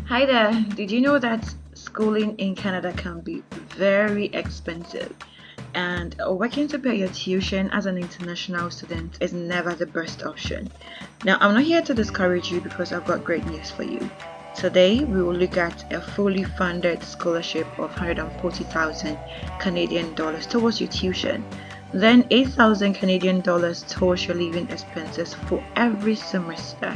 Hi there. Did you know that schooling in Canada can be very expensive? And working to pay your tuition as an international student is never the best option. Now, I'm not here to discourage you because I've got great news for you. Today, we will look at a fully funded scholarship of 140,000 Canadian dollars towards your tuition. Then 8,000 Canadian dollars towards your living expenses for every semester.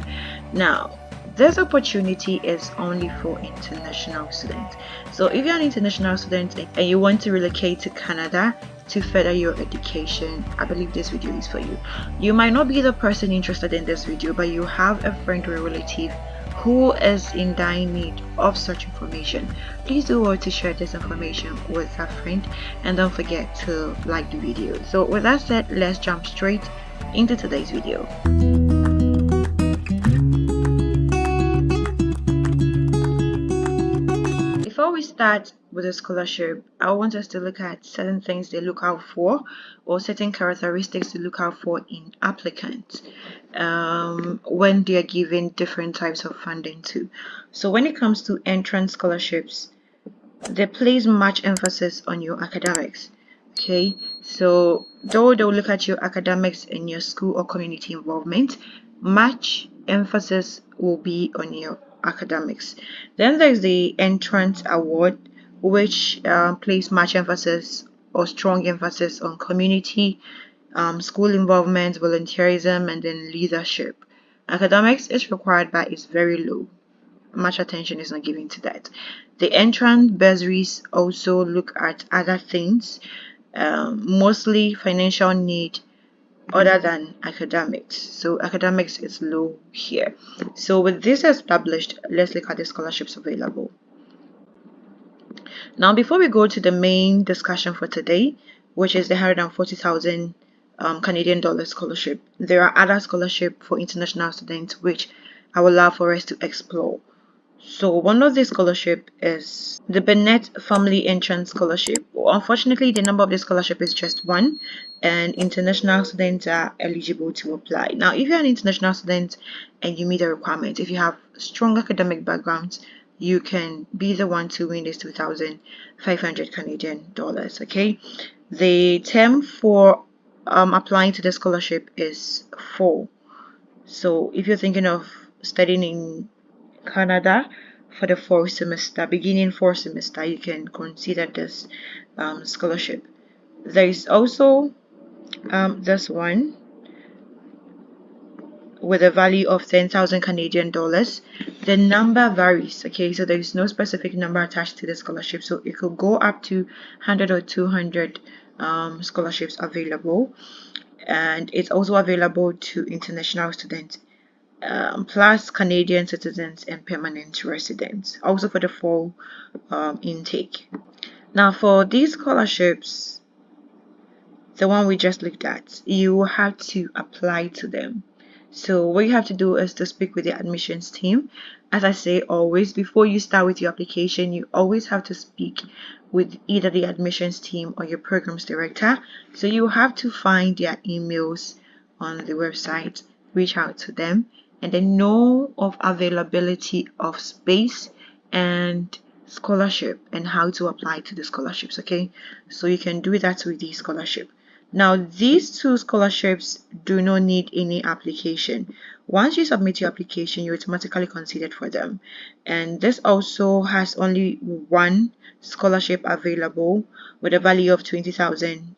Now, this opportunity is only for international students. So if you're an international student and you want to relocate to Canada to further your education, I believe this video is for you. You might not be the person interested in this video, but you have a friend or a relative who is in dire need of such information. Please do well to share this information with a friend, and don't forget to like the video. So with that said, let's jump straight into today's video. Before we start with the scholarship, I want us to look at certain things they look out for, or certain characteristics to look out for in applicants when they are given different types of funding too. So when it comes to entrance scholarships, they place much emphasis on your academics. Okay, so though they'll look at your academics in your school or community involvement, much emphasis will be on your academics. Then there's the entrance award, which places much emphasis or strong emphasis on community, school involvement, volunteerism, and then leadership. Academics is required, but it's very low. Much attention is not given to that. The entrance bursaries also look at other things, mostly financial need other than academics. So academics is low here. So with this established, let's look at the scholarships available. Now, before we go to the main discussion for today, which is the 140,000 Canadian dollars scholarship, there are other scholarships for international students which I would love for us to explore. So one of the scholarship is the Bennett Family Entrance Scholarship. Unfortunately, the number of the scholarship is just one, and international students are eligible to apply. Now, if you're an international student and you meet the requirements, if you have strong academic backgrounds, you can be the one to win this 2,500 Canadian dollars. Okay, the term for applying to the scholarship is 4. So if you're thinking of studying in Canada for the fourth semester, beginning fourth semester, you can consider this scholarship. There is also this one with a value of 10,000 Canadian dollars. The number varies, okay, so there is no specific number attached to the scholarship, so it could go up to 100 or 200 scholarships available, and it's also available to international students. Plus Canadian citizens and permanent residents, also for the fall intake. Now, for these scholarships, the one we just looked at, you will have to apply to them. So what you have to do is to speak with the admissions team. As I say always, before you start with your application, you always have to speak with either the admissions team or your programs director. So you have to find their emails on the website, reach out to them, and then know of availability of space and scholarship and how to apply to the scholarships. Okay, so you can do that with the scholarship. Now, these two scholarships do not need any application. Once you submit your application, you're automatically considered for them. And this also has only one scholarship available with a value of 20,000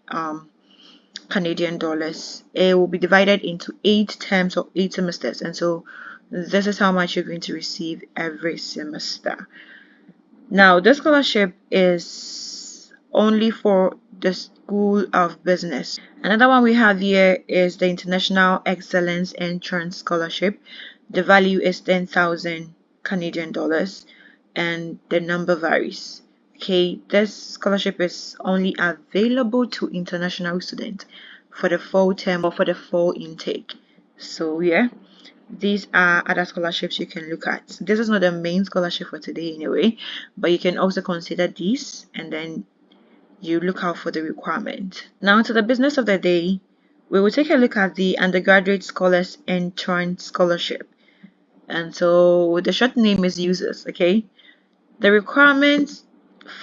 Canadian dollars. It will be divided into 8 terms or 8 semesters, and so this is how much you're going to receive every semester. Now, this scholarship is only for the School of Business. Another one we have here is the International Excellence Entrance Scholarship. The value is 10,000 Canadian dollars, and the number varies. Okay, this scholarship is only available to international students for the fall term or for the fall intake. So yeah, these are other scholarships you can look at. This is not the main scholarship for today anyway, but you can also consider these, and then you look out for the requirement. Now to the business of the day, we will take a look at the Undergraduate Scholars Entrance Scholarship. and so the short name is USAS. Okay, the requirements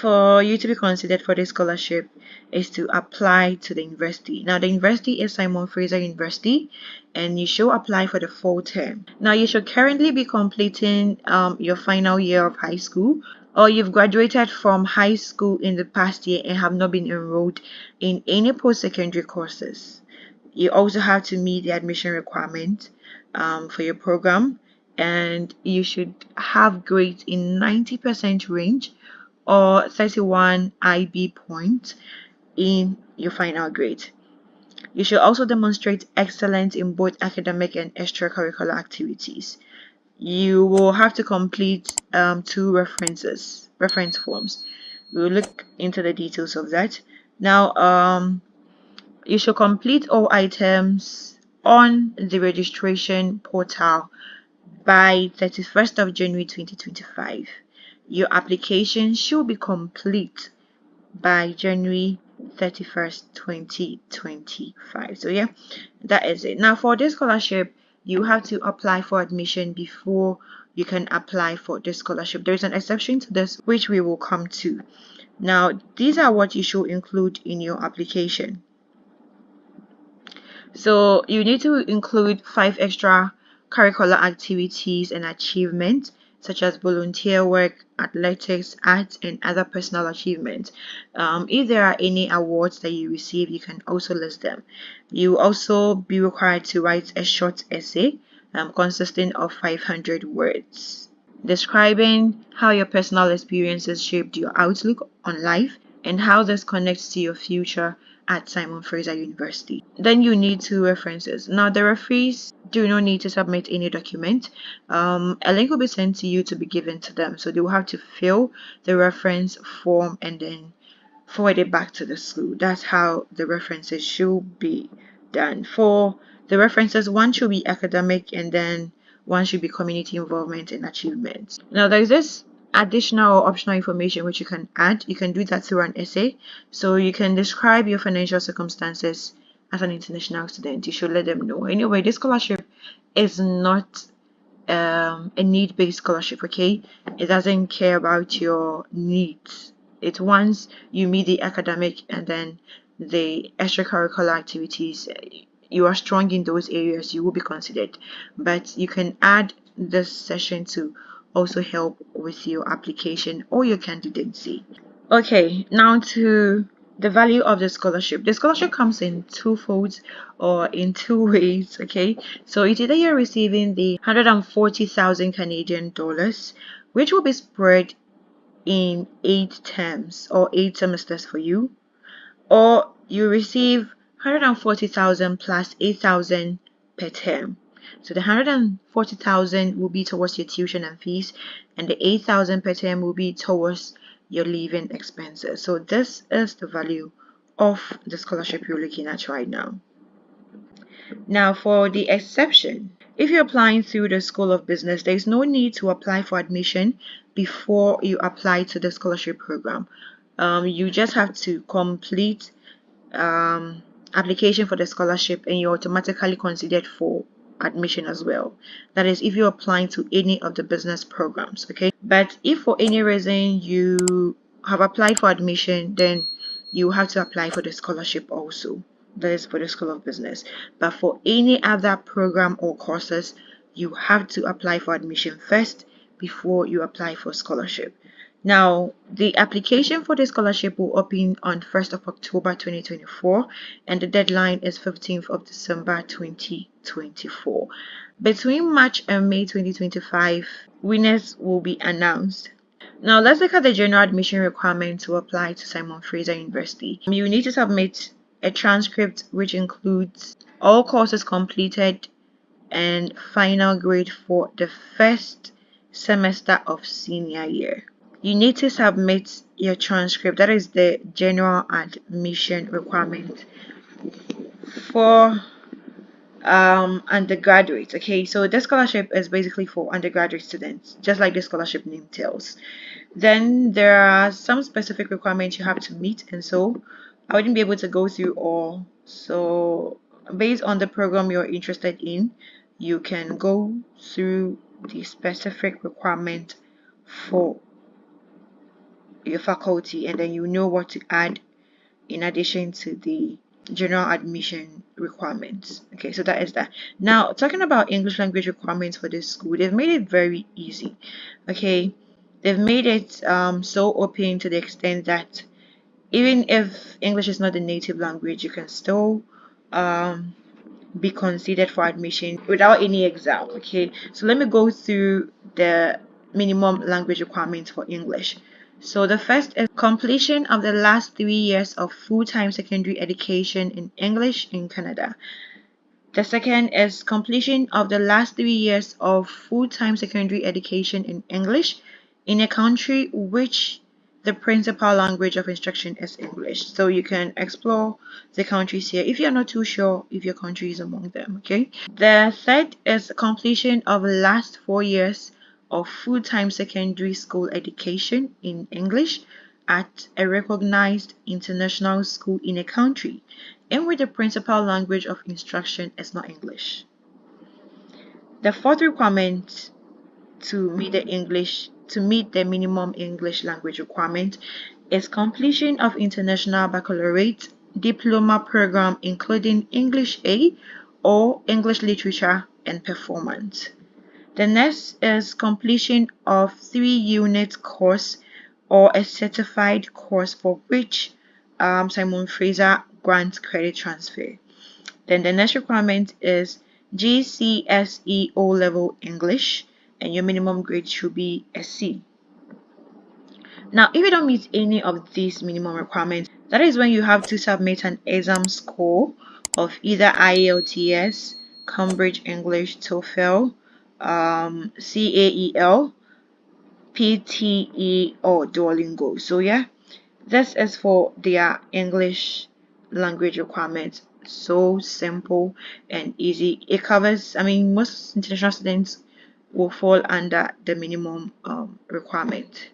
for you to be considered for this scholarship is to apply to the university. Now, the university is Simon Fraser University, and you should apply for the full term. Now, you should currently be completing your final year of high school, or you've graduated from high school in the past year and have not been enrolled in any post-secondary courses. You also have to meet the admission requirement for your program, and you should have grades in 90% range or 31 IB points in your final grade. You should also demonstrate excellence in both academic and extracurricular activities. You will have to complete two reference forms. We'll look into the details of that. Now, you should complete all items on the registration portal by 31st of January 2025. Your application should be complete by January 31st, 2025. So yeah, that is it. Now for this scholarship, you have to apply for admission before you can apply for this scholarship. There is an exception to this which we will come to. Now these are what you should include in your application. So you need to include 5 extra curricular activities and achievements such as volunteer work, athletics, arts, and other personal achievements. If there are any awards that you receive, you can also list them. You will also be required to write a short essay consisting of 500 words, describing how your personal experiences shaped your outlook on life and how this connects to your future at Simon Fraser University. Then you need 2 references. Now, the referees do not need to submit any document. A link will be sent to you to be given to them. So they will have to fill the reference form and then forward it back to the school. That's how the references should be done. For the references, one should be academic and then one should be community involvement and achievements. Now there's this additional or optional information which you can add. You can do that through an essay. So you can describe your financial circumstances as an international student. You should let them know. Anyway, this scholarship is not a need-based scholarship. Okay, it doesn't care about your needs. It once you meet the academic and then the extracurricular activities, you are strong in those areas, you will be considered. But you can add this session to also help with your application or your candidacy. Okay, now to the value of the scholarship. The scholarship comes in two folds or in two ways. Okay, so it's either you're receiving the 140,000 Canadian dollars, which will be spread in 8 terms or 8 semesters for you, or you receive 140,000 plus 8,000 per term. So the 140,000 will be towards your tuition and fees, and the 8,000 per term will be towards your living expenses. So this is the value of the scholarship you're looking at right now. Now for the exception, if you're applying through the School of Business, there is no need to apply for admission before you apply to the scholarship program. You just have to complete application for the scholarship and you're automatically considered for admission as well. That is if you're applying to any of the business programs. Okay, but if for any reason you have applied for admission, then you have to apply for the scholarship also. That is for the School of Business. But for any other program or courses, you have to apply for admission first before you apply for scholarship. Now, the application for the scholarship will open on 1st of October 2024 and the deadline is 15th of December 2024. Between March and May 2025, winners will be announced. Now, let's look at the general admission requirement to apply to Simon Fraser University. You need to submit a transcript which includes all courses completed and final grade for the first semester of senior year. You need to submit your transcript. That is the general admission requirement for undergraduates. Okay, so this scholarship is basically for undergraduate students, just like the scholarship name tells. Then there are some specific requirements you have to meet, and so I wouldn't be able to go through all. So based on the program you're interested in, you can go through the specific requirement for your faculty, and then you know what to add in addition to the general admission requirements. Okay, so that is that. Now, talking about English language requirements for this school, they've made it very easy. Okay, they've made it so open to the extent that even if English is not the native language, you can still be considered for admission without any exam. Okay, so let me go through the minimum language requirements for English. So the first is completion of the last 3 years of full-time secondary education in English in Canada. The second is completion of the last 3 years of full-time secondary education in English in a country which the principal language of instruction is English. So you can explore the countries here if you're not too sure if your country is among them. Okay. The third is completion of the last 4 years of full-time secondary school education in English at a recognized international school in a country in which the principal language of instruction is not English. The fourth requirement to meet the minimum English language requirement is completion of international baccalaureate diploma program including English A or English literature and performance. The next is completion of 3-unit course or a certified course for which Simon Fraser grants credit transfer. Then the next requirement is GCSE O-level English, and your minimum grade should be a C. Now, if you don't meet any of these minimum requirements, that is when you have to submit an exam score of either IELTS, Cambridge English, TOEFL, CAEL, PTE, or Duolingo. So yeah, this is for their English language requirements. So simple and easy. It covers, I mean, most international students will fall under the minimum requirement.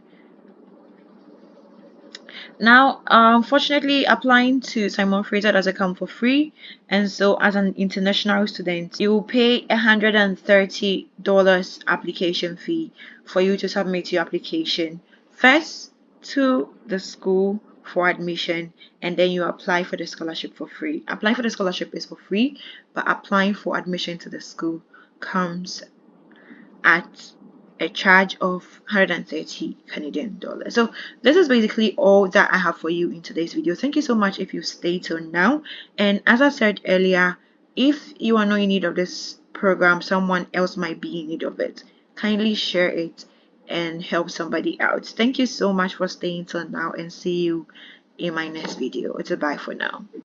Now, unfortunately, applying to Simon Fraser doesn't come for free, and so as an international student, you will pay $130 application fee for you to submit your application first to the school for admission, and then you apply for the scholarship for free. Applying for the scholarship is for free, but applying for admission to the school comes at a charge of 130 Canadian dollars. So this is basically all that I have for you in today's video. Thank you so much if you stayed till now. And as I said earlier, if you are not in need of this program, someone else might be in need of it. Kindly share it and help somebody out. Thank you so much for staying till now, and see you in my next video. It's a bye for now.